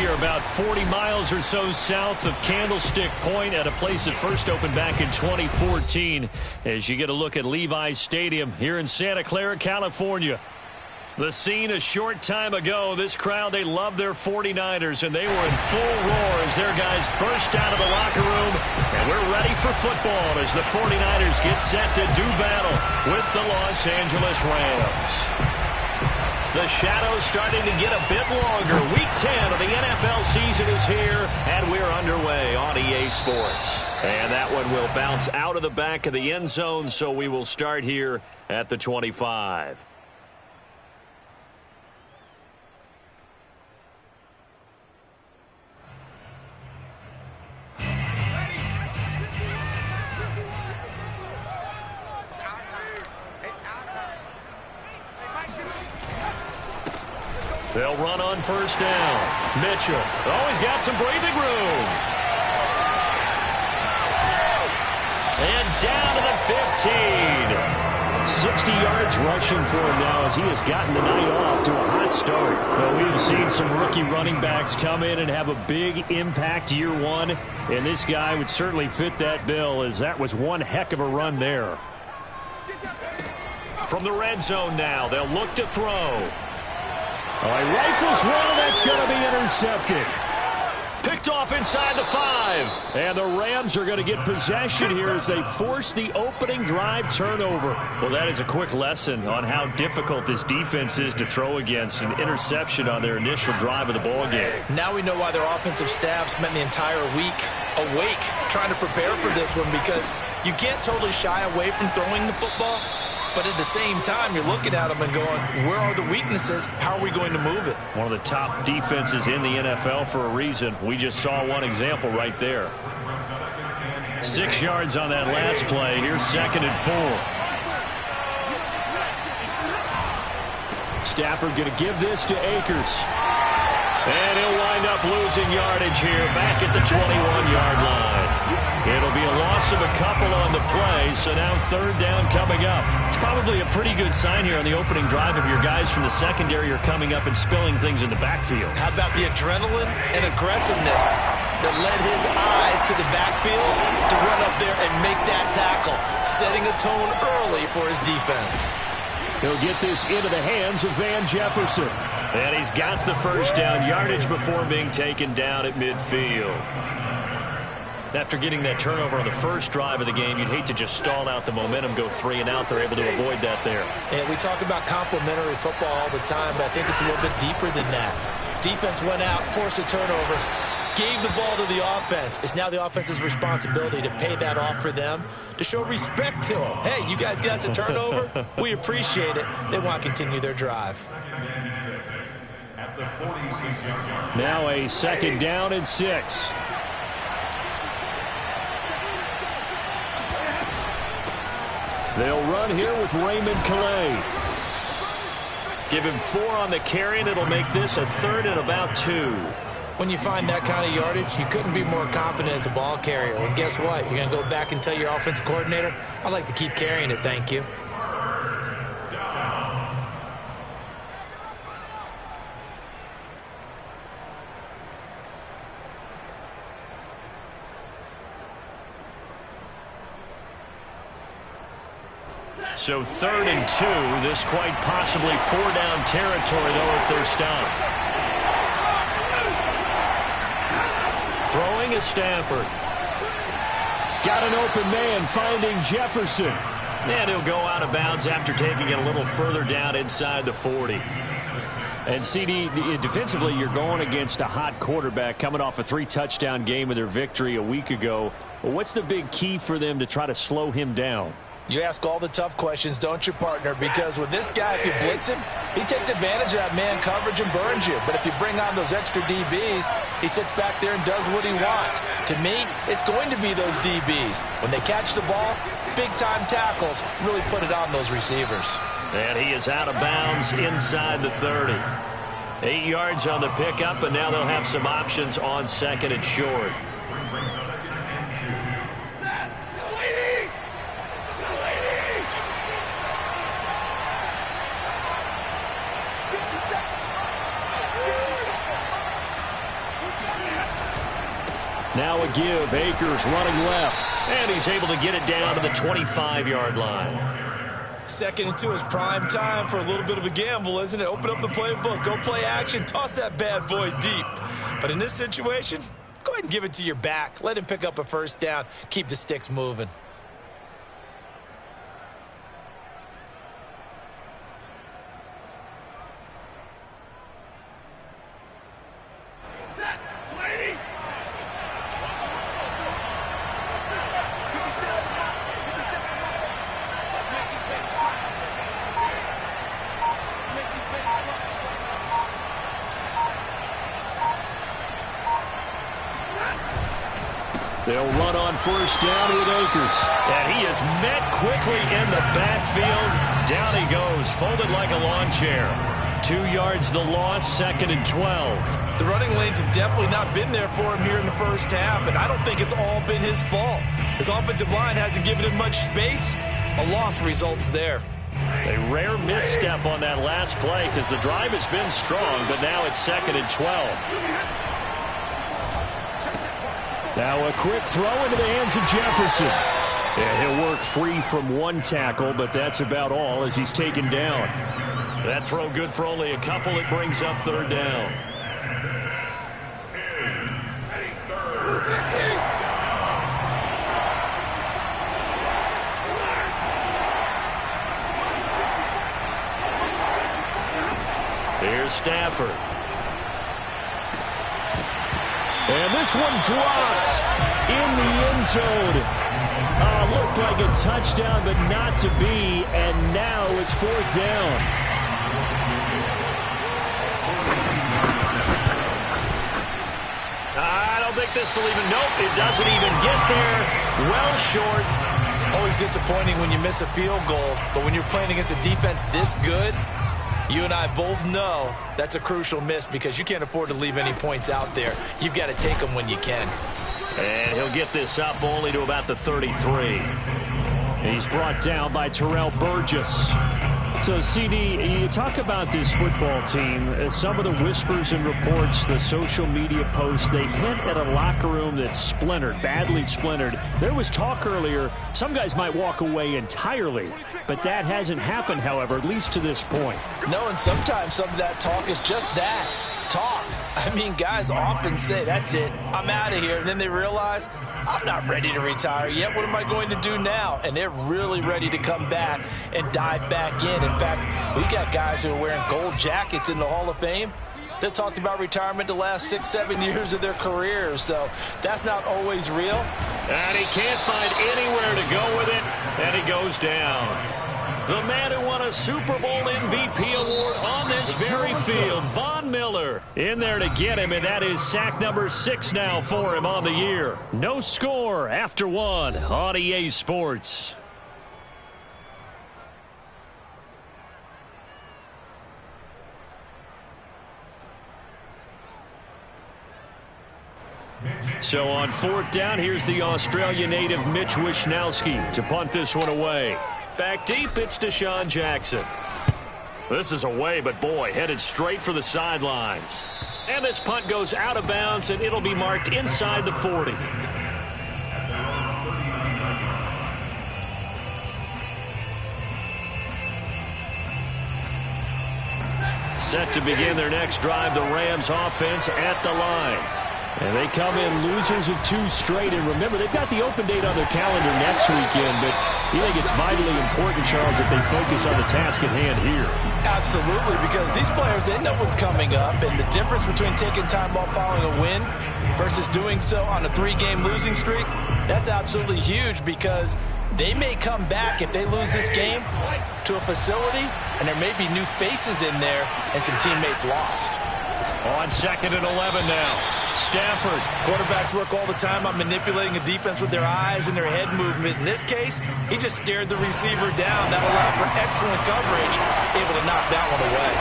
are about 40 miles or so south of Candlestick Point at a place that first opened back in 2014 as you get a look at Levi's Stadium here in Santa Clara, California. The scene a short time ago, this crowd, they love their 49ers, and they were in full roar as their guys burst out of the locker room. And we're ready for football as the 49ers get set to do battle with the Los Angeles Rams. The shadow's starting to get a bit longer. Week 10 of the NFL season is here, and we're underway on EA Sports. And that one will bounce out of the back of the end zone, so we will start here at the 25. They'll run on first down. Mitchell. Oh, he's got some breathing room. And down to the 15. 60 yards rushing for him now as he has gotten the night off to a hot start. Well, we've seen some rookie running backs come in and have a big impact year one. And this guy would certainly fit that bill as that was one heck of a run there. From the red zone now, they'll look to throw. Oh, he rifles one, that's going to be intercepted. Picked off inside the 5. And the Rams are going to get possession here as they force the opening drive turnover. Well, that is a quick lesson on how difficult this defense is to throw against. An interception on their initial drive of the ballgame. Now we know why their offensive staff spent the entire week awake trying to prepare for this one, because you can't totally shy away from throwing the football. But at the same time, you're looking at them and going, where are the weaknesses? How are we going to move it? One of the top defenses in the NFL for a reason. We just saw one example right there. 6 yards on that last play. Here's 2nd and 4. Stafford going to give this to Akers. And he'll wind up losing yardage here back at the 21-yard line. It'll be a loss of a couple on the play, so now 3rd down coming up. It's probably a pretty good sign here on the opening drive of your guys from the secondary are coming up and spilling things in the backfield. How about the adrenaline and aggressiveness that led his eyes to the backfield to run up there and make that tackle, setting a tone early for his defense. He'll get this into the hands of Van Jefferson. And he's got the first down yardage before being taken down at midfield. After getting that turnover on the first drive of the game, you'd hate to just stall out the momentum, go 3 and out. They're able to avoid that there. And we talk about complementary football all the time, but I think it's a little bit deeper than that. Defense went out, forced a turnover, gave the ball to the offense. It's now the offense's responsibility to pay that off for them, to show respect to them. Hey, you guys got a turnover? We appreciate it. They want to continue their drive. Now a 2nd down and 6. They'll run here with Raymond Calais. Give him 4 on the carry, and it'll make this a 3rd and about 2. When you find that kind of yardage, you couldn't be more confident as a ball carrier. And guess what? You're going to go back and tell your offensive coordinator, I'd like to keep carrying it, thank you. So 3rd and 2. This quite possibly 4-down territory, though, if they're stopped. Throwing is Stafford. Got an open man finding Jefferson. And he'll go out of bounds after taking it a little further down inside the 40. And CD, defensively, you're going against a hot quarterback coming off a 3-touchdown game in their victory a week ago. Well, what's the big key for them to try to slow him down? You ask all the tough questions, don't you, partner? Because with this guy, if you blitz him, he takes advantage of that man coverage and burns you. But if you bring on those extra DBs, he sits back there and does what he wants. To me, it's going to be those DBs. When they catch the ball, big-time tackles really put it on those receivers. And he is out of bounds inside the 30. 8 yards on the pickup, and now they'll have some options on 2nd and short. Now a give. Akers running left. And he's able to get it down to the 25-yard line. Second into his prime time for a little bit of a gamble, isn't it? Open up the playbook, go play action, toss that bad boy deep. But in this situation, go ahead and give it to your back. Let him pick up a first down. Keep the sticks moving. They'll run on first down with Akers. And he is met quickly in the backfield. Down he goes, folded like a lawn chair. 2 yards the loss, 2nd and 12. The running lanes have definitely not been there for him here in the first half, and I don't think it's all been his fault. His offensive line hasn't given him much space. A loss results there. A rare misstep on that last play because the drive has been strong, but now it's 2nd and 12. Now a quick throw into the hands of Jefferson. Yeah, he'll work free from one tackle, but that's about all as he's taken down. That throw good for only a couple. It brings up 3rd down. Here's Stafford. And this one dropped in the end zone. Looked like a touchdown, but not to be. And now it's 4th down. I don't think this will even, nope, it doesn't even get there. Well short. Always disappointing when you miss a field goal, but when you're playing against a defense this good, you and I both know that's a crucial miss because you can't afford to leave any points out there. You've got to take them when you can. And he'll get this up only to about the 33. He's brought down by Terrell Burgess. So, CD, you talk about this football team. Some of the whispers and reports, the social media posts, they hint at a locker room that's splintered, badly splintered. There was talk earlier, some guys might walk away entirely, but that hasn't happened, however, at least to this point. No, and sometimes some of that talk is just that, talk. I mean, guys often say, that's it, I'm out of here, and then they realize, I'm not ready to retire yet. What am I going to do now? And they're really ready to come back and dive back in. In fact, we got guys who are wearing gold jackets in the Hall of Fame that talked about retirement the last 6-7 years of their careers. So that's not always real. And he can't find anywhere to go with it, and he goes down. The man who won a Super Bowl MVP award on this very field, Von Miller, in there to get him, and that is sack number 6 now for him on the year. No score after 1 on EA Sports. So on 4th down, here's the Australian native Mitch Wishnowsky to punt this one away. Back deep, it's Deshaun Jackson. This is away, but boy, headed straight for the sidelines. And this punt goes out of bounds, and it'll be marked inside the 40. Set to begin their next drive, the Rams offense at the line. And they come in losers of 2 straight. And remember, they've got the open date on their calendar next weekend. But you think it's vitally important, Charles, that they focus on the task at hand here? Absolutely, because these players, they know what's coming up. And the difference between taking time off following a win versus doing so on a 3-game losing streak, that's absolutely huge because they may come back if they lose this game to a facility, and there may be new faces in there and some teammates lost. On 2nd and 11 now. Stafford. Quarterbacks work all the time on manipulating a defense with their eyes and their head movement. In this case, he just stared the receiver down. That allowed for excellent coverage, able to knock that one away.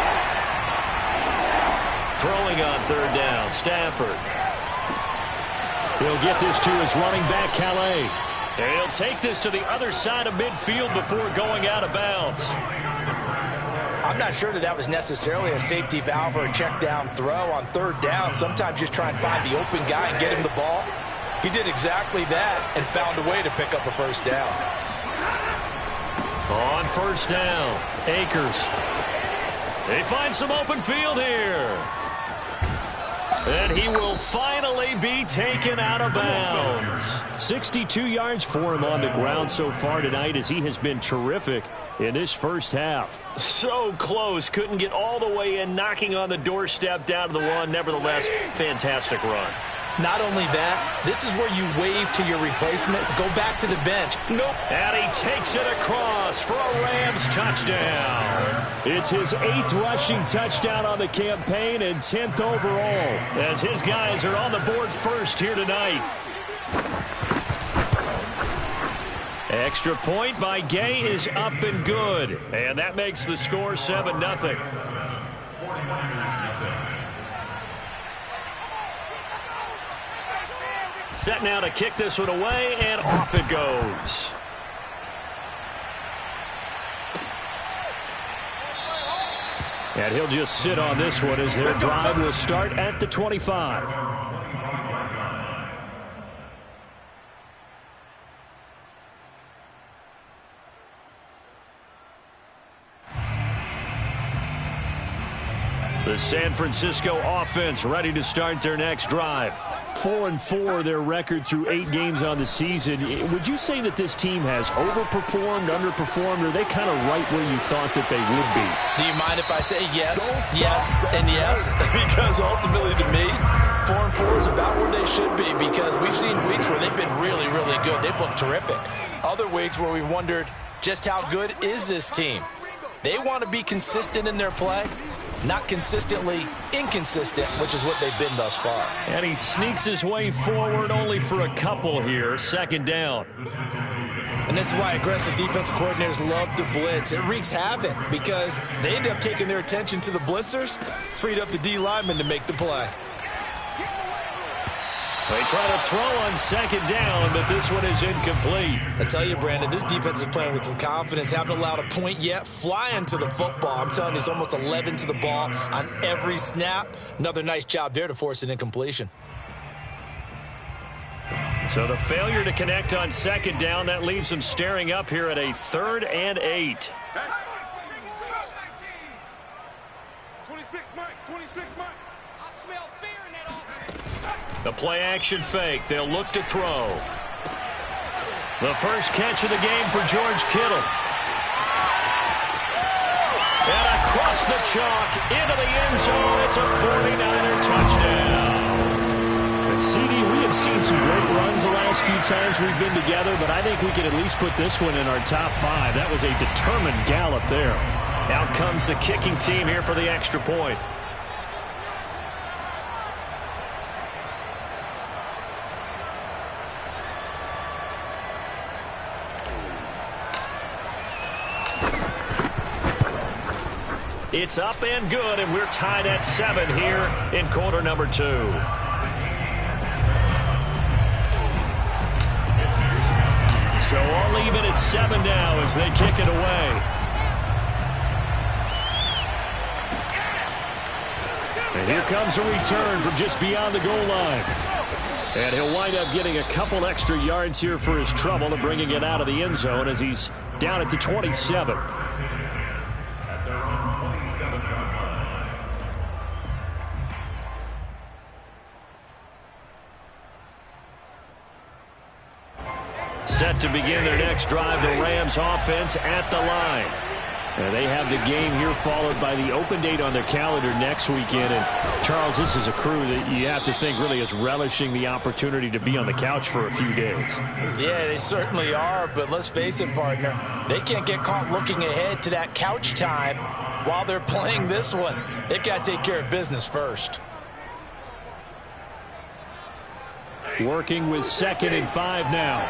Throwing on 3rd down, Stafford. He'll get this to his running back, Calais. And he'll take this to the other side of midfield before going out of bounds. I'm not sure that was necessarily a safety valve or a check down throw on 3rd down. Sometimes just try and find the open guy and get him the ball. He did exactly that and found a way to pick up a first down. On first down, Akers. They find some open field here. And he will finally be taken out of bounds. 62 yards for him on the ground so far tonight as he has been terrific in this first half. So close. Couldn't get all the way in, knocking on the doorstep down to the one. Nevertheless, fantastic run. Not only that, this is where you wave to your replacement. Go back to the bench. Nope. And he takes it across for a Rams touchdown. It's his 8th rushing touchdown on the campaign and 10th overall, as his guys are on the board first here tonight. Extra point by Gay is up and good. And that makes the score 7-0. Set now to kick this one away, and off it goes. And he'll just sit on this one as their drive will start at the 25. The San Francisco offense ready to start their next drive. 4-4 their record through 8 games on the season. Would you say that this team has overperformed, underperformed, or are they kind of right where you thought that they would be? Do you mind if I say yes, yes, and yes? Because ultimately to me, 4-4 is about where they should be, because we've seen weeks where they've been really, really good. They've looked terrific. Other weeks where we've wondered just how good is this team. They want to be consistent in their play. Not consistently inconsistent, which is what they've been thus far. And he sneaks his way forward only for a couple here. Second down. And this is why aggressive defensive coordinators love to blitz. It wreaks havoc because they end up taking their attention to the blitzers, freed up the D lineman to make the play. They try to throw on second down, but this one is incomplete. I tell you, Brandon, this defense is playing with some confidence. Haven't allowed a point yet. Flying to the football. I'm telling you, it's almost 11 to the ball on every snap. Another nice job there to force an incompletion. So the failure to connect on second down, that leaves them staring up here at a 3rd and 8. 26, Mike. 26, Mike. I smell fear in that offense. The play action fake. They'll look to throw. The first catch of the game for George Kittle. And across the chalk into the end zone. It's a 49er touchdown. And CD, we have seen some great runs the last few times we've been together, but I think we can at least put this one in our top 5. That was a determined gallop there. Out comes the kicking team here for the extra point. It's up and good, and we're tied at 7 here in quarter number 2. So all even at 7 now as they kick it away. And here comes a return from just beyond the goal line. And he'll wind up getting a couple extra yards here for his trouble and bringing it out of the end zone as he's down at the 27. Set to begin their next drive, the Rams offense at the line. And they have the game here followed by the open date on their calendar next weekend. And Charles, this is a crew that you have to think really is relishing the opportunity to be on the couch for a few days. Yeah, they certainly are, but let's face it, partner. They can't get caught looking ahead to that couch time while they're playing this one. They've got to take care of business first. Working with 2nd and 5 now.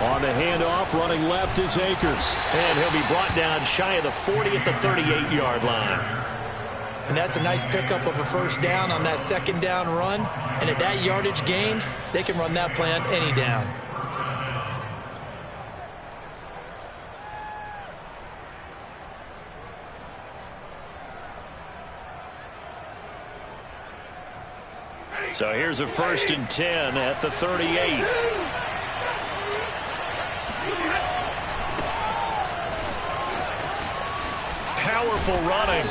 On the handoff, running left is Akers. And he'll be brought down shy of the 40 at the 38-yard line. And that's a nice pickup of a first down on that second down run. And at that yardage gained, they can run that play on any down. So here's a 1st and 10 at the 38. Powerful running.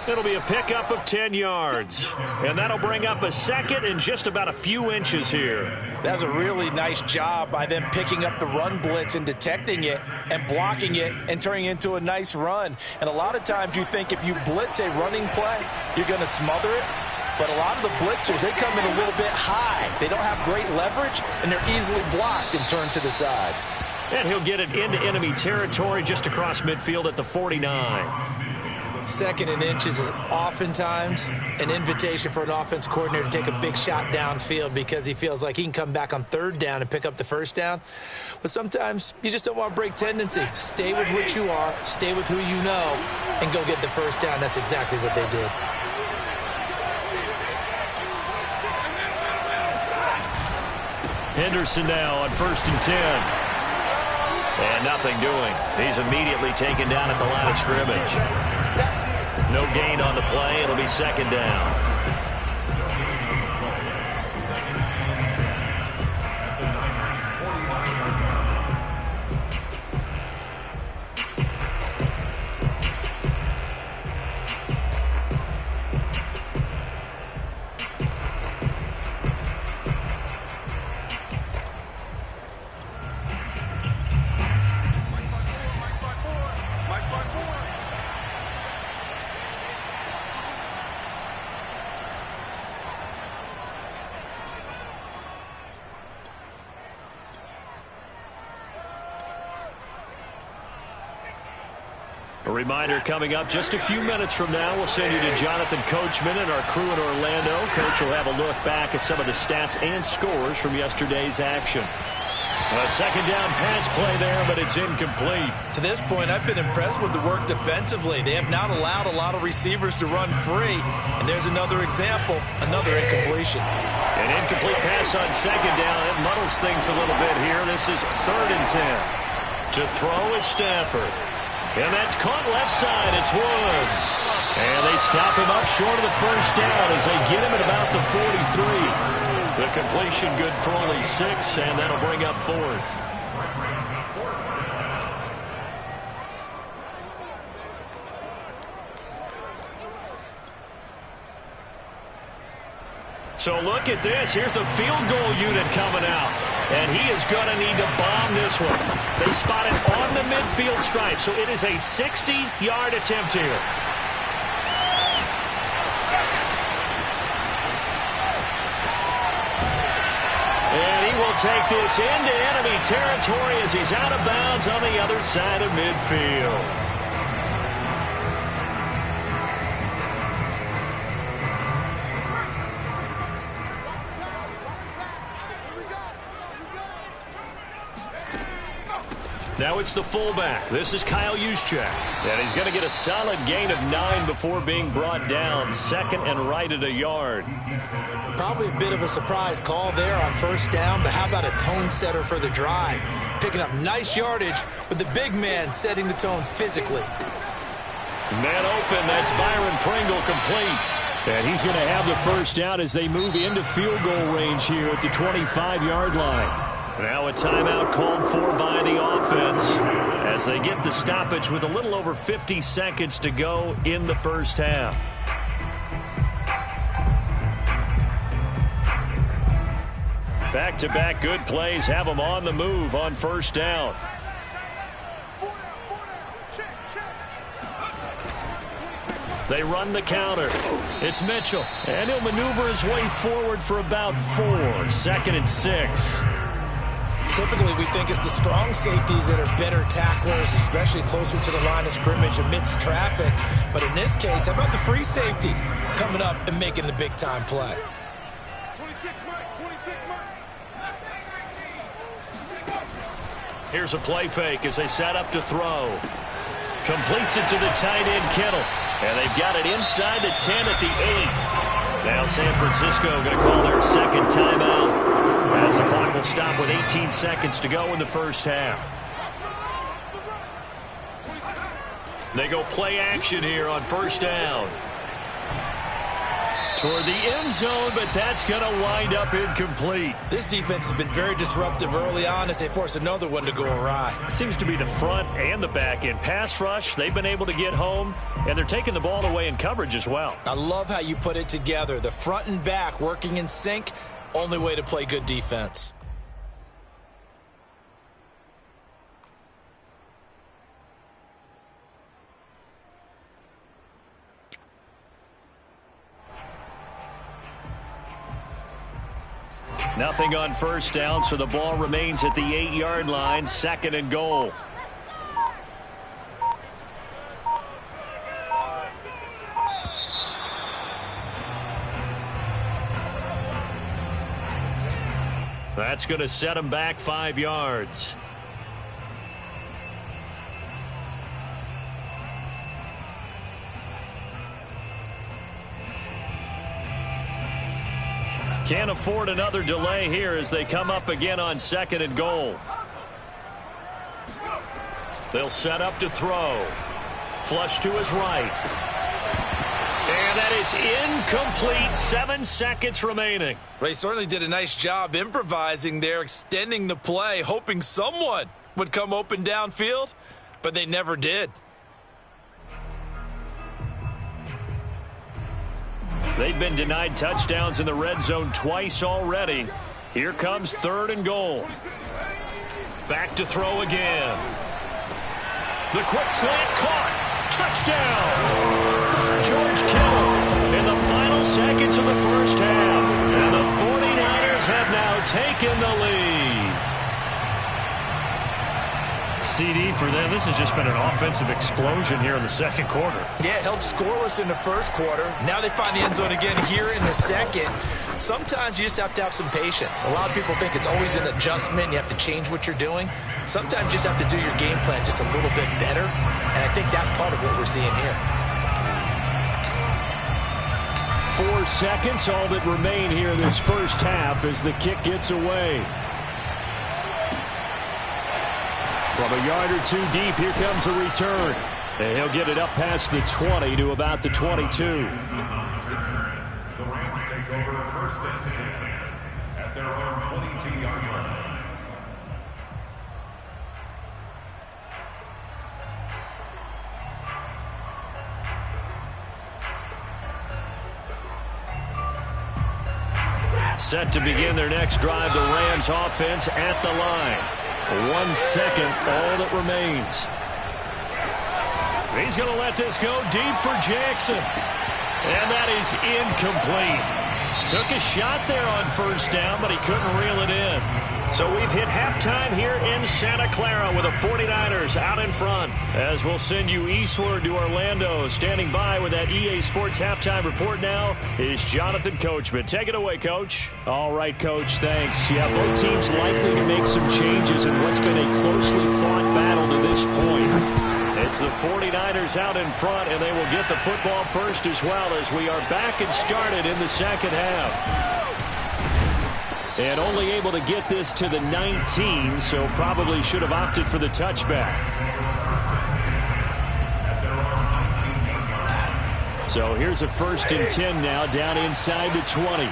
It'll be a pickup of 10 yards. And that'll bring up a 2nd and just about a few inches here. That's a really nice job by them picking up the run blitz and detecting it and blocking it and turning it into a nice run. And a lot of times you think if you blitz a running play, you're going to smother it. But a lot of the blitzers, they come in a little bit high. They don't have great leverage, and they're easily blocked and turned to the side. And he'll get it into enemy territory just across midfield at the 49. 2nd and inches is oftentimes an invitation for an offense coordinator to take a big shot downfield because he feels like he can come back on 3rd down and pick up the 1st down. But sometimes you just don't want to break tendency. Stay with what you are, stay with who you know, and go get the 1st down. That's exactly what they did. Henderson now on 1st and 10. And nothing doing. He's immediately taken down at the line of scrimmage. No gain on the play. It'll be 2nd down. A reminder coming up just a few minutes from now, we'll send you to Jonathan Coachman and our crew in Orlando. Coach will have a look back at some of the stats and scores from yesterday's action. A 2nd down pass play there, but it's incomplete. To this point, I've been impressed with the work defensively. They have not allowed a lot of receivers to run free. And there's another example, another incompletion. An incomplete pass on 2nd down. It muddles things a little bit here. This is 3rd and 10. To throw is Stafford. And that's caught left side. It's Woods. And they stop him up short of the 1st down as they get him at about the 43. The completion good for only 6, and that'll bring up 4th. So look at this. Here's the field goal unit coming out. And he is going to need to bomb this one. They spot it on the midfield stripe, so it is a 60-yard attempt here. And he will take this into enemy territory as he's out of bounds on the other side of midfield. Now it's the fullback. This is Kyle Juszczyk. And he's going to get a solid gain of 9 before being brought down. 2nd and right at a yard. Probably a bit of a surprise call there on 1st down, but how about a tone setter for the drive? Picking up nice yardage with the big man setting the tone physically. Man open. That's Byron Pringle complete. And he's going to have the 1st down as they move into field goal range here at the 25-yard line. Now a timeout called for by the offense as they get the stoppage with a little over 50 seconds to go in the 1st half. Back-to-back good plays have them on the move on 1st down. They run the counter. It's Mitchell, and he'll maneuver his way forward for about 4. 2nd and 6. Typically, we think it's the strong safeties that are better tacklers, especially closer to the line of scrimmage amidst traffic. But in this case, how about the free safety coming up and making the big-time play? 26 Mike, 26 Mike. Here's a play fake as they set up to throw. Completes it to the tight end, Kittle. And they've got it inside the 10 at the 8. Now San Francisco going to call their 2nd timeout as the clock will stop with 18 seconds to go in the 1st half. They go play action here on 1st down. toward the end zone, but that's going to wind up incomplete. This defense has been very disruptive early on as they force another one to go awry. It seems to be the front and the back end. Pass rush, they've been able to get home, and they're taking the ball away in coverage as well. I love how you put it together. The front and back working in sync, only way to play good defense. Nothing on first down, so the ball remains at the 8-yard line, 2nd and goal. That's going to set him back 5 yards. Can't afford another delay here as they come up again on 2nd and goal. They'll set up to throw. Flush to his right. And that is incomplete. 7 seconds remaining. They certainly did a nice job improvising there, extending the play, hoping someone would come open downfield, but they never did. They've been denied touchdowns in the red zone twice already. Here comes 3rd and goal. Back to throw again. The quick slant caught. Touchdown! George Kittle in the final seconds of the first half. And the 49ers have now taken the lead. CD for them. This has just been an offensive explosion here in the 2nd quarter. Yeah, held scoreless in the 1st quarter. Now they find the end zone again here in the 2nd. Sometimes you just have to have some patience. A lot of people think it's always an adjustment. You have to change what you're doing. Sometimes you just have to do your game plan just a little bit better. And I think that's part of what we're seeing here. 4 seconds, all that remain here in this first half as the kick gets away. From a yard or two deep, here comes the return. And he'll get it up past the 20 to about the 22. The Rams take over 1st and 10 at their own 22-yard line. Set to begin their next drive, the Rams offense at the line. 1 second, all that remains. He's going to let this go deep for Jackson. And that is incomplete. Took a shot there on first down, but he couldn't reel it in. So we've hit halftime here in Santa Clara with the 49ers out in front. As we'll send you eastward to Orlando. Standing by with that EA Sports halftime report now is Jonathan Coachman. Take it away, Coach. All right, Coach, thanks. Yeah, both teams likely to make some changes in what's been a closely fought battle to this point. It's the 49ers out in front, and they will get the football first as well as we are back and started in the 2nd half. And only able to get this to the 19, so probably should have opted for the touchback. So here's a 1st and 10 now, down inside the 20.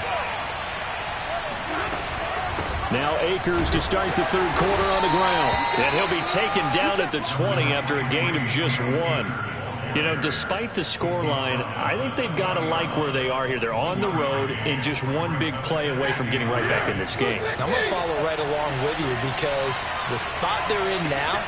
Now Akers to start the 3rd quarter on the ground. And he'll be taken down at the 20 after a gain of just 1. You know, despite the scoreline, I think they've got to like where they are here. They're on the road and just one big play away from getting right back in this game. I'm going to follow right along with you because the spot they're in now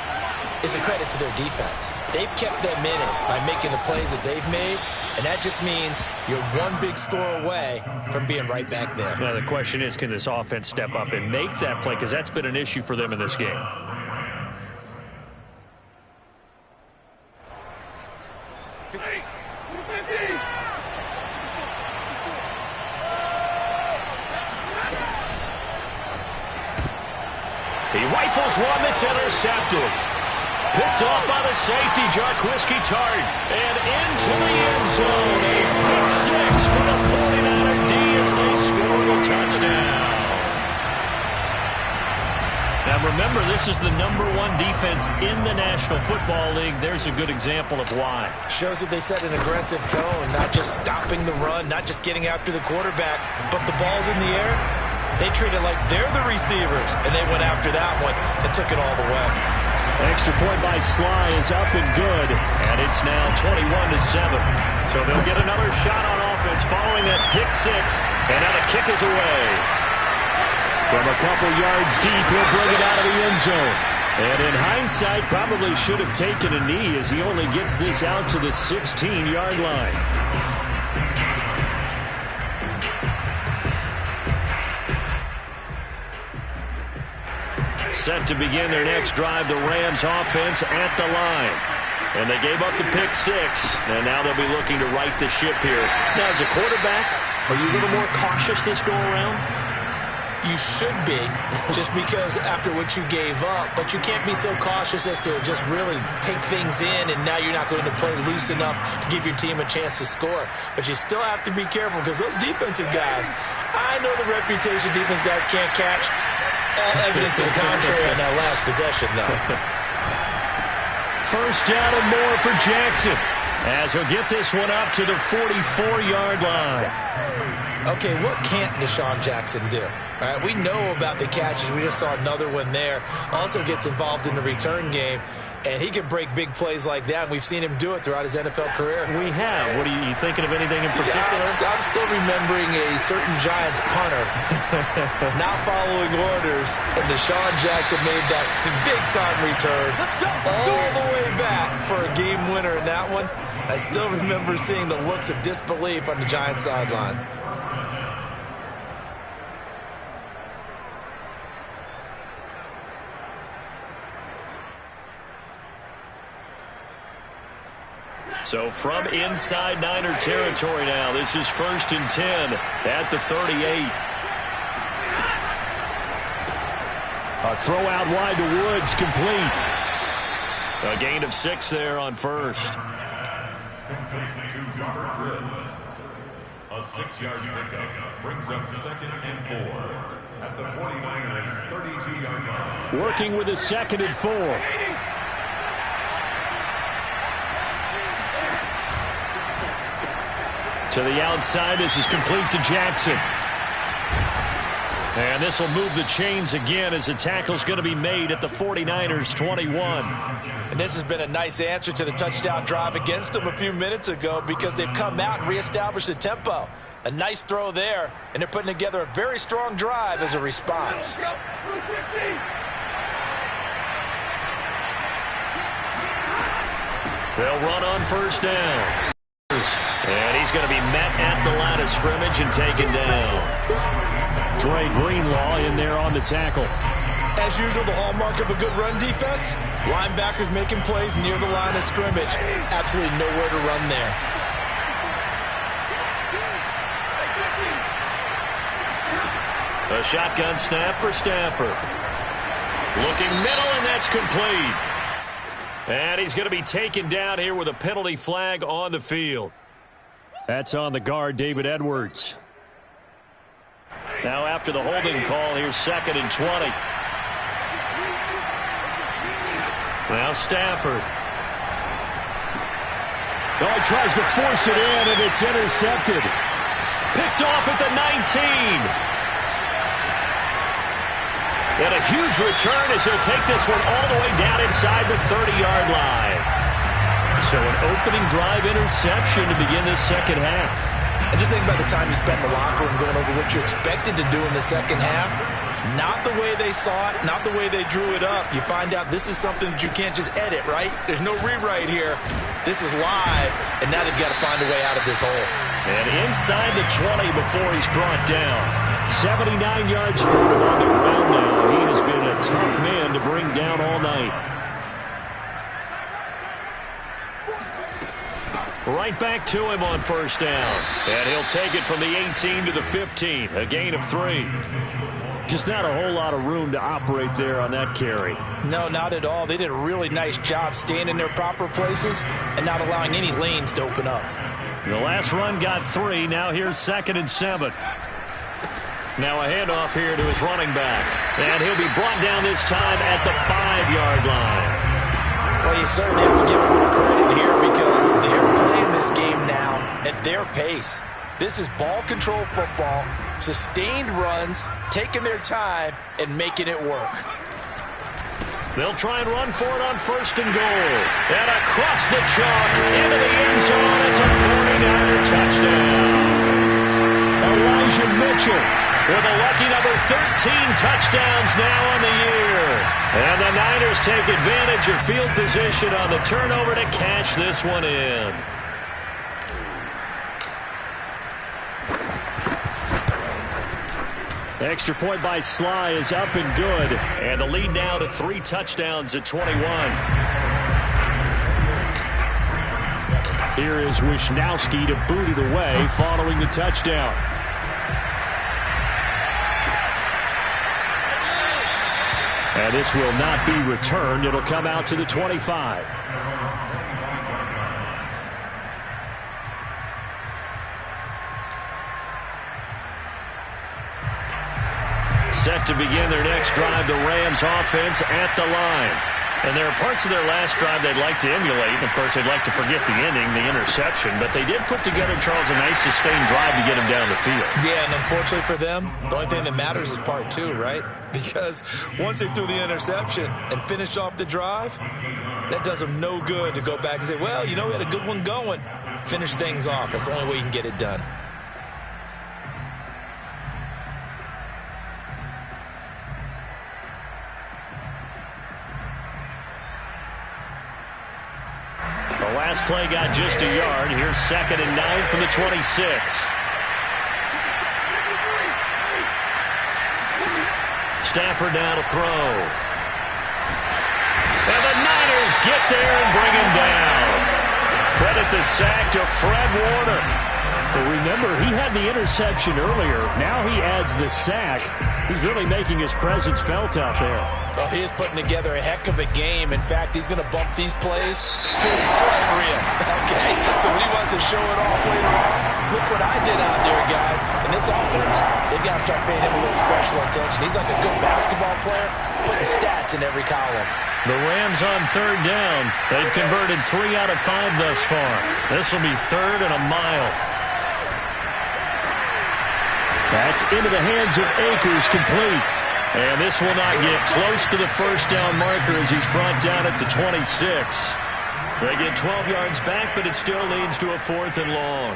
is a credit to their defense. They've kept them in it by making the plays that they've made, and that just means you're one big score away from being right back there. Now, the question is, can this offense step up and make that play? Because that's been an issue for them in this game. He rifles one that's intercepted. Picked off by the safety, Jarquiski Tart. And into the end zone. A pick 6 for the 49er D as they score the touchdown. Now remember, this is the #1 defense in the National Football League. There's a good example of why. Shows that they set an aggressive tone, not just stopping the run, not just getting after the quarterback, but the ball's in the air. They treat it like they're the receivers, and they went after that one and took it all the way. Extra point by Sly is up and good. And it's now 21-7. So they'll get another shot on offense following that pick six. And now the kick is away. From a couple yards deep, he'll bring it out of the end zone. And in hindsight, probably should have taken a knee as he only gets this out to the 16-yard line. Set to begin their next drive, the Rams offense at the line. And they gave up the pick six, and now they'll be looking to right the ship here. Now, as a quarterback, are you a little more cautious this go-around? You should be, just because after what you gave up, but you can't be so cautious as to just really take things in, and now you're not going to play loose enough to give your team a chance to score. But you still have to be careful, because those defensive guys, I know the reputation defense guys can't catch. All evidence to the contrary on that last possession, though. First down and more for Jackson, as he'll get this one up to the 44-yard line. Okay, what can't Deshaun Jackson do? All right, we know about the catches. We just saw another one there. Also gets involved in the return game, and he can break big plays like that. And we've seen him do it throughout his NFL career. We have. What are you thinking of anything in particular? Yeah, I'm still remembering a certain Giants punter not following orders, and Deshaun Jackson made that big-time return all the way back for a game winner in that one. I still remember seeing the looks of disbelief on the Giants sideline. So from inside Niner territory now, this is 1st and 10 at the 38. A throw out wide to Woods, complete. A gain of 6 there on first. Complete to Robert Woods. A 6-yard pickup brings up 2nd and 4 at the 49ers' 32-yard line. Working with a 2nd and 4. To the outside, this is complete to Jackson. And this will move the chains again as the tackle's going to be made at the 49ers' 21. And this has been a nice answer to the touchdown drive against them a few minutes ago, because they've come out and reestablished the tempo. A nice throw there, and they're putting together a very strong drive as a response. They'll run on first down. And he's going to be met at the line of scrimmage and taken down. Dre Greenlaw in there on the tackle. As usual, the hallmark of a good run defense, linebackers making plays near the line of scrimmage. Absolutely nowhere to run there. A shotgun snap for Stafford. Looking middle, and that's complete. And he's going to be taken down here with a penalty flag on the field. That's on the guard, David Edwards. Now after the holding call, here's 2nd and 20. Now Stafford. Oh, he tries to force it in, and it's intercepted. Picked off at the 19. And a huge return as he'll take this one all the way down inside the 30-yard line. So an opening drive interception to begin this second half. And just think about the time you spent in the locker room going over what you expected to do in the second half. Not the way they saw it, not the way they drew it up. You find out this is something that you can't just edit, right? There's no rewrite here. This is live, and now they've got to find a way out of this hole. And inside the 20 before he's brought down. 79 yards for him on the ground now. He has been a tough man to bring down all night. Right back to him on first down. And he'll take it from the 18 to the 15. A gain of 3. Just not a whole lot of room to operate there on that carry. No, not at all. They did a really nice job staying in their proper places and not allowing any lanes to open up. The last run got 3. Now here's 2nd and 7. Now a handoff here to his running back. And he'll be brought down this time at the 5-yard line. Well, you certainly have to give a little credit here because they're playing this game now at their pace. This is ball control football, sustained runs, taking their time, and making it work. They'll try and run for it on 1st and goal. And across the chalk into the end zone. It's a 49er touchdown. Elijah Mitchell with a lucky number 13 touchdowns now on the year. And the Niners take advantage of field position on the turnover to cash this one in. Extra point by Sly is up and good. And the lead now to 3 touchdowns at 21. Here is Wisnowski to boot it away following the touchdown. And this will not be returned. It'll come out to the 25. Set to begin their next drive, the Rams offense at the line. And there are parts of their last drive they'd like to emulate. And, of course, they'd like to forget the ending, the interception. But they did put together, Charles, a nice sustained drive to get him down the field. Yeah, and unfortunately for them, the only thing that matters is part 2, right? Because once they threw the interception and finished off the drive, that does them no good to go back and say, well, you know, we had a good one going. Finish things off. That's the only way you can get it done. The last play got just a yard. Here's 2nd and 9 from the 26. Stafford now to throw. And the Niners get there and bring him down. Credit the sack to Fred Warner. But remember, he had the interception earlier. Now he adds the sack. He's really making his presence felt out there. Well, he is putting together a heck of a game. In fact, he's going to bump these plays to his highlight reel. Okay? So when he wants to show it off later on, look what I did out there, guys. In this offense, they've got to start paying him a little special attention. He's like a good basketball player, putting stats in every column. The Rams on 3rd down. They've converted 3 out of 5 thus far. This will be 3rd and a mile. That's into the hands of Akers, complete. And this will not get close to the 1st down marker as he's brought down at the 26. They get 12 yards back, but it still leads to a 4th and long.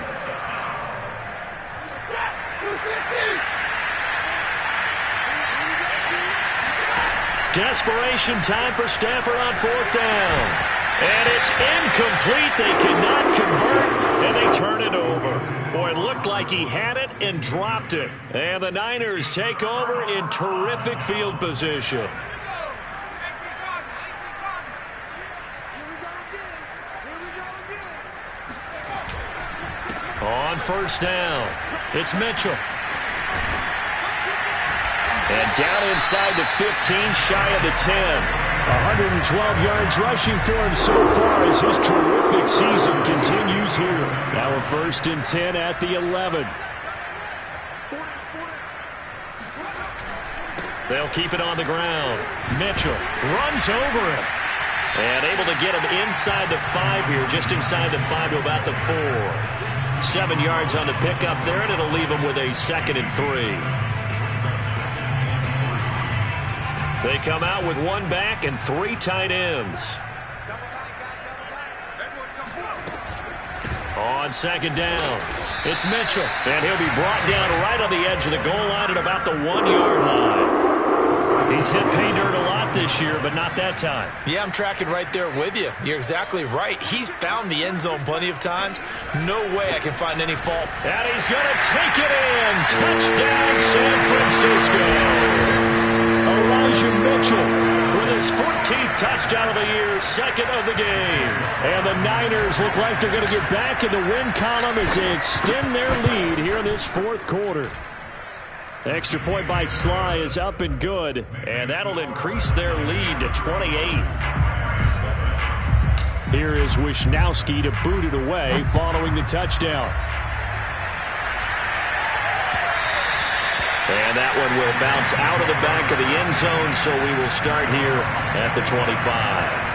Desperation time for Stafford on 4th down. And it's incomplete. They cannot convert, and they turn it over. Boy, it looked like he had it and dropped it. And the Niners take over in terrific field position. On 1st down, it's Mitchell. And down inside the 15, shy of the 10. 112 yards rushing for him so far as his terrific season continues here. Now a 1st and 10 at the 11. They'll keep it on the ground. Mitchell runs over him. And able to get him inside the 5 here, just inside the 5 to about the 4. 7 yards on the pickup there, and it'll leave him with a 2nd and 3. They come out with 1 back and 3 tight ends. On 2nd down, it's Mitchell. And he'll be brought down right on the edge of the goal line at about the 1-yard line. He's hit pay dirt a lot this year, but not that time. Yeah, I'm tracking right there with you. You're exactly right. He's found the end zone plenty of times. No way I can find any fault. And he's going to take it in. Touchdown, San Francisco. Elijah Mitchell with his 14th touchdown of the year, 2nd of the game. And the Niners look like they're going to get back in the win column as they extend their lead here in this 4th quarter. Extra point by Sly is up and good. And that'll increase their lead to 28. Here is Wisnowski to boot it away following the touchdown. And that one will bounce out of the back of the end zone, so we will start here at the 25.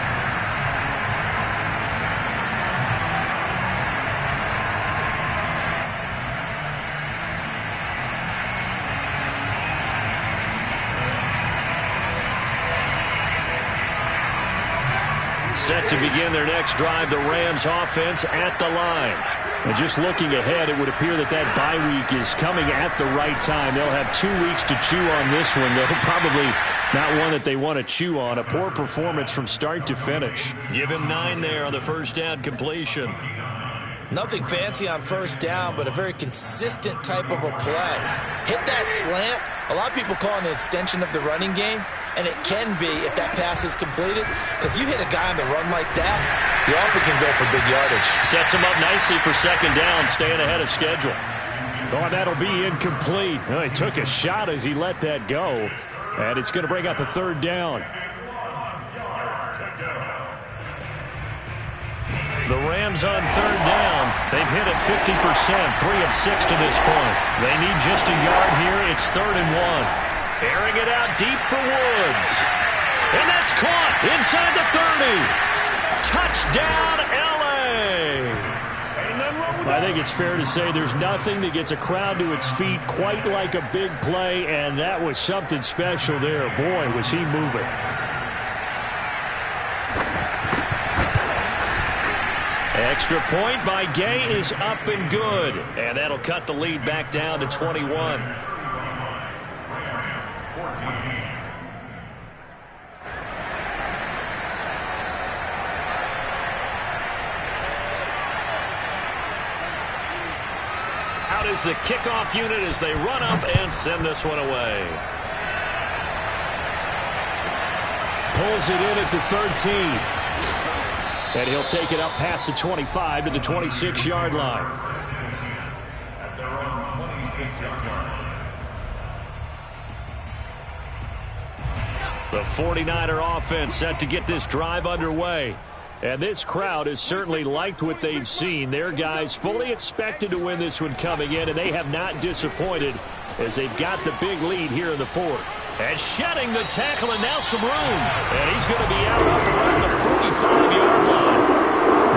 Set to begin their next drive, the Rams offense at the line. And just looking ahead, it would appear that bye week is coming at the right time. They'll have 2 weeks to chew on this one, though probably not one that they want to chew on. A poor performance from start to finish. Give him 9 there on the first down completion. Nothing fancy on first down, but a very consistent type of a play. Hit that slant. A lot of people call it an extension of the running game, and it can be if that pass is completed, because you hit a guy on the run like that, the offense can go for big yardage. Sets him up nicely for second down, staying ahead of schedule. Oh, that'll be incomplete. Well, he took a shot as he let that go, and it's going to bring up a third down. The Rams on third down. They've hit it 50%, 3 of 6 to this point. They need just a yard here. It's 3rd and 1. Airing it out deep for Woods. And that's caught inside the 30. Touchdown, L.A. I think it's fair to say there's nothing that gets a crowd to its feet quite like a big play, and that was something special there. Boy, was he moving. Extra point by Gay is up and good. And that'll cut the lead back down to 21. Out is the kickoff unit as they run up and send this one away. Pulls it in at the 13. And he'll take it up past the 25 to the 26-yard line. At their own 26-yard line. The 49er offense set to get this drive underway. And this crowd has certainly liked what they've seen. Their guys fully expected to win this one coming in, and they have not disappointed as they've got the big lead here in the fourth. And shedding the tackle, and now some room. And he's going to be out up around the 45-yard line.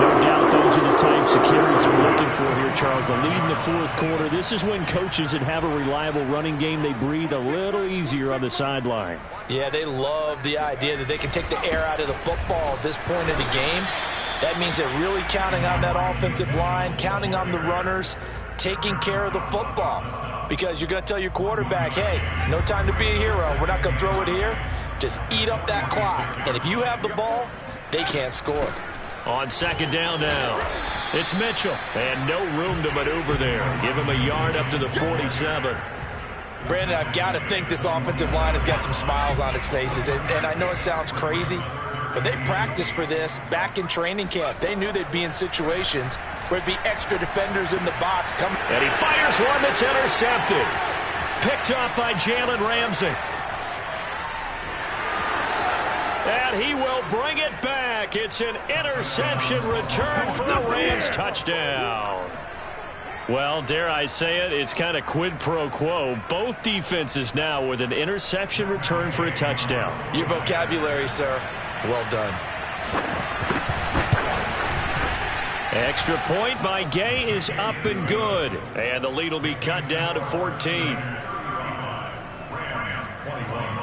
No doubt those are the types of carries they're looking for here, Charles. The lead in the fourth quarter. This is when coaches that have a reliable running game, they breathe a little easier on the sideline. Yeah, they love the idea that they can take the air out of the football at this point in the game. That means they're really counting on that offensive line, counting on the runners, taking care of the football. Because you're going to tell your quarterback, hey, no time to be a hero. We're not going to throw it here. Just eat up that clock. And if you have the ball, they can't score. On second down now, it's Mitchell. And no room to maneuver there. Give him a yard up to the 47. Brandon, I've got to think this offensive line has got some smiles on its faces. And I know it sounds crazy, but they practiced for this back in training camp. They knew they'd be in situations where it'd be extra defenders in the box coming. And he fires one that's intercepted. Picked up by Jalen Ramsey. And he will bring it back. It's an interception return for a Rams touchdown. Well, dare I say it, it's kind of quid pro quo. Both defenses now with an interception return for a touchdown. Your vocabulary, sir. Well done. Extra point by Gay is up and good. And the lead will be cut down to 14. Rams 21.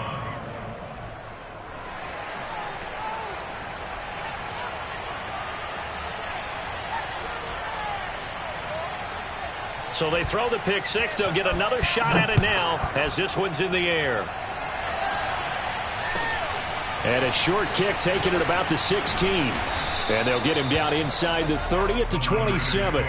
So they throw the pick six. They'll get another shot at it now as this one's in the air. And a short kick taken at about the 16. And they'll get him down inside the 30 at the 27.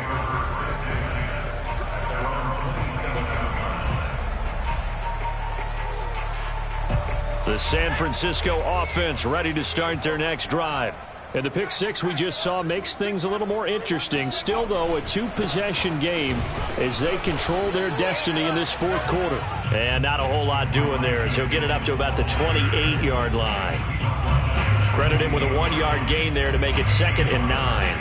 The San Francisco offense ready to start their next drive. And the pick six we just saw makes things a little more interesting. Still, though, a two-possession game as they control their destiny in this fourth quarter. And not a whole lot doing there as he'll get it up to about the 28-yard line. Credit him with a 1-yard gain there to make it 2nd and 9.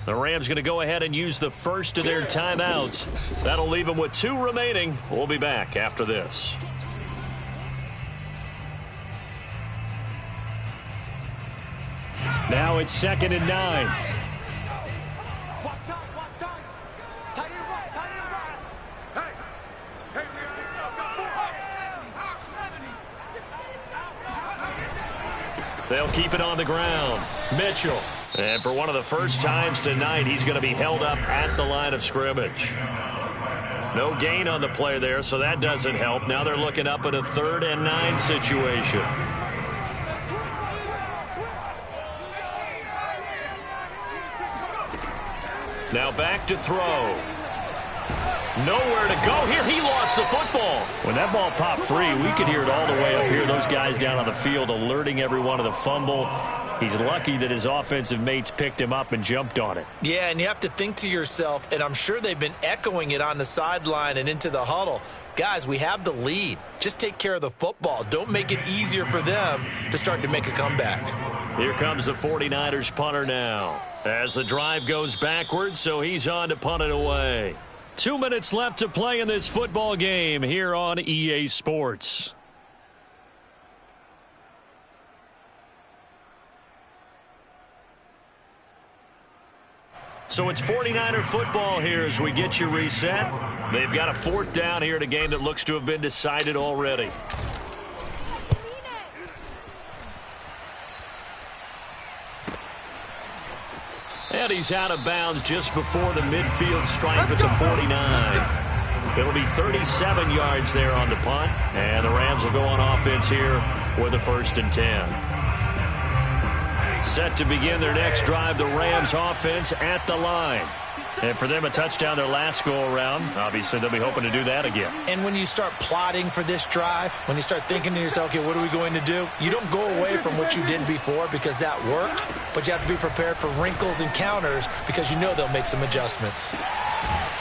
The Rams going to go ahead and use the first of their timeouts. That'll leave them with 2 remaining. We'll be back after this. Now it's 2nd and 9. They'll keep it on the ground. Mitchell. And for one of the first times tonight, he's going to be held up at the line of scrimmage. No gain on the play there, so that doesn't help. Now they're looking up at a 3rd and 9 situation. Now back to throw. Nowhere to go here. He lost the football. When that ball popped free, we could hear it all the way up here. Those guys down on the field alerting everyone of the fumble. He's lucky that his offensive mates picked him up and jumped on it. Yeah, and you have to think to yourself, and I'm sure they've been echoing it on the sideline and into the huddle. Guys, we have the lead. Just take care of the football. Don't make it easier for them to start to make a comeback. Here comes the 49ers punter now. As the drive goes backwards, so he's on to punt it away. 2 minutes left to play in this football game here on EA Sports. So it's 49er football here as we get you reset. They've got a 4th down here in a game that looks to have been decided already. And he's out of bounds just before the midfield stripe at the 49. It'll be 37 yards there on the punt. And the Rams will go on offense here with a 1st and 10. Set to begin their next drive, the Rams offense at the line. And for them, a touchdown their last go-around. Obviously, they'll be hoping to do that again. And when you start plotting for this drive, when you start thinking to yourself, okay, what are we going to do? You don't go away from what you did before because that worked, but you have to be prepared for wrinkles and counters because you know they'll make some adjustments.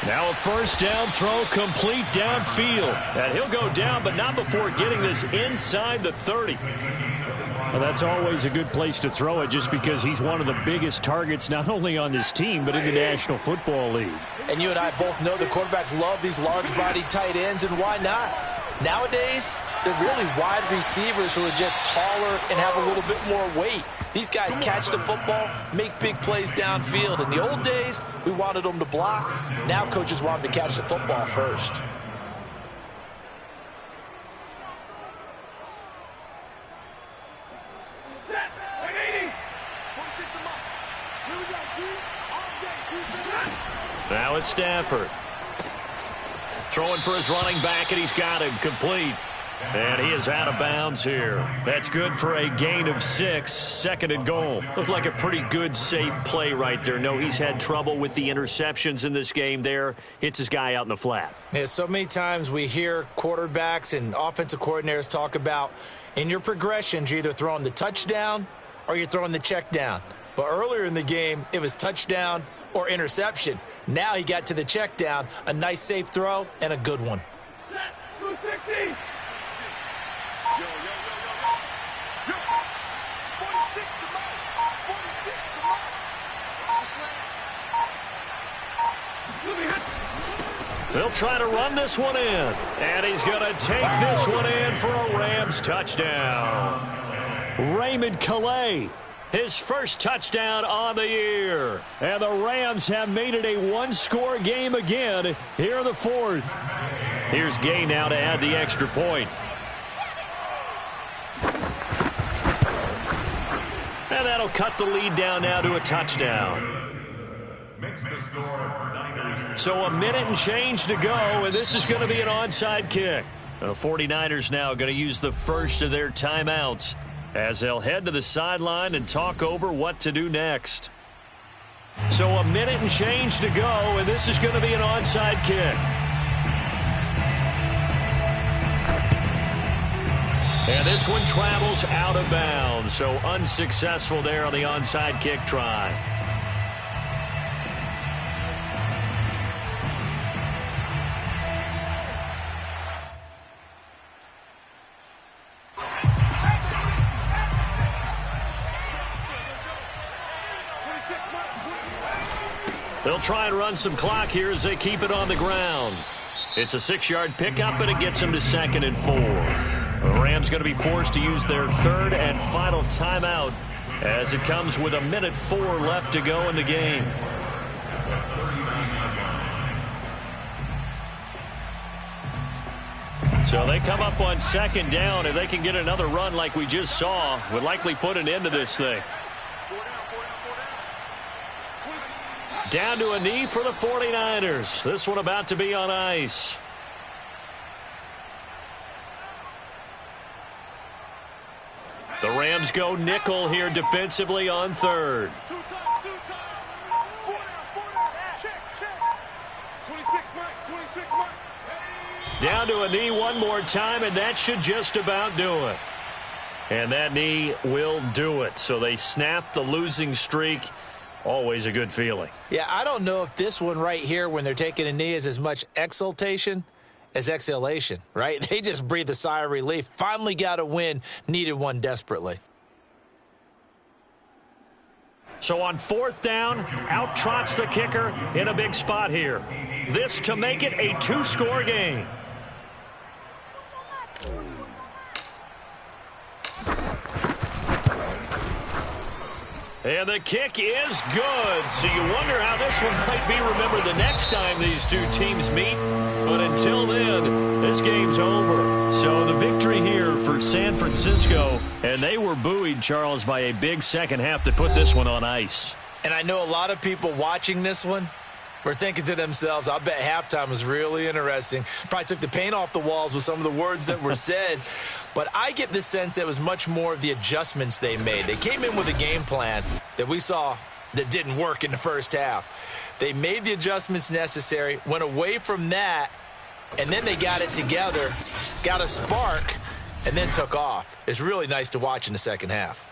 Now a 1st down throw complete downfield. And he'll go down, but not before getting this inside the 30. Well, that's always a good place to throw it just because he's one of the biggest targets not only on this team but in the National Football League. And you and I both know the quarterbacks love these large-bodied tight ends, and why not? Nowadays, they're really wide receivers who are just taller and have a little bit more weight. These guys catch the football, make big plays downfield. In the old days, we wanted them to block. Now coaches want them to catch the football first. Now it's Stafford. Throwing for his running back, and he's got him complete. And he is out of bounds here. That's good for a gain of 6, 2nd and goal. Looked like a pretty good, safe play right there. No, he's had trouble with the interceptions in this game there. Hits his guy out in the flat. Yeah, so many times we hear quarterbacks and offensive coordinators talk about in your progressions, you're either throwing the touchdown or you're throwing the check down. But earlier in the game, it was touchdown or interception. Now he got to the check down, a nice safe throw, and a good one. They'll try to run this one in. And he's going to take this one in for a Rams touchdown. Raymond Calais, his first touchdown on the year. And the Rams have made it a one-score game again here in the 4th. Here's Gay now to add the extra point. And that'll cut the lead down now to a touchdown. Makes the score Niners. So a minute and change to go, and this is going to be an onside kick. The 49ers now going to use the first of their timeouts as they'll head to the sideline and talk over what to do next. So a minute and change to go, and this is going to be an onside kick. And this one travels out of bounds, so unsuccessful there on the onside kick try. They'll try and run some clock here as they keep it on the ground. It's a 6-yard pickup, and it gets them to 2nd and 4. The Rams going to be forced to use their 3rd and final timeout as it comes with 1:04 left to go in the game. So they come up on 2nd down. If they can get another run like we just saw, would likely put an end to this thing. Down to a knee for the 49ers. This one about to be on ice. The Rams go nickel here defensively on 3rd. 2 times. 4 down. Check. 26 Mike. 26 Mike. Down to a knee one more time, and that should just about do it. And that knee will do it. So they snap the losing streak. Always a good feeling. Yeah, I don't know if this one right here when they're taking a knee is as much exultation as exhalation, right? They just breathe a sigh of relief. Finally got a win, needed one desperately. So on 4th down, out trots the kicker in a big spot here. This to make it a 2-score game. And the kick is good. So you wonder how this one might be remembered the next time these two teams meet. But until then, this game's over. So the victory here for San Francisco. And they were buoyed, Charles, by a big second half to put this one on ice. And I know a lot of people watching this one were thinking to themselves, I bet halftime was really interesting. Probably took the paint off the walls with some of the words that were said. But I get the sense that it was much more of the adjustments they made. They came in with a game plan that we saw that didn't work in the first half. They made the adjustments necessary, went away from that, and then they got it together, got a spark, and then took off. It's really nice to watch in the second half.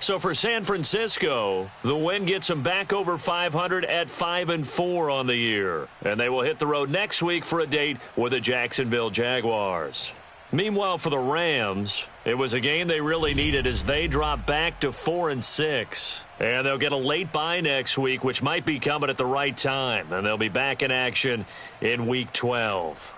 So for San Francisco, the win gets them back over 500 at 5-4 on the year. And they will hit the road next week for a date with the Jacksonville Jaguars. Meanwhile, for the Rams, it was a game they really needed as they drop back to 4-6. And they'll get a late bye next week, which might be coming at the right time. And they'll be back in action in Week 12.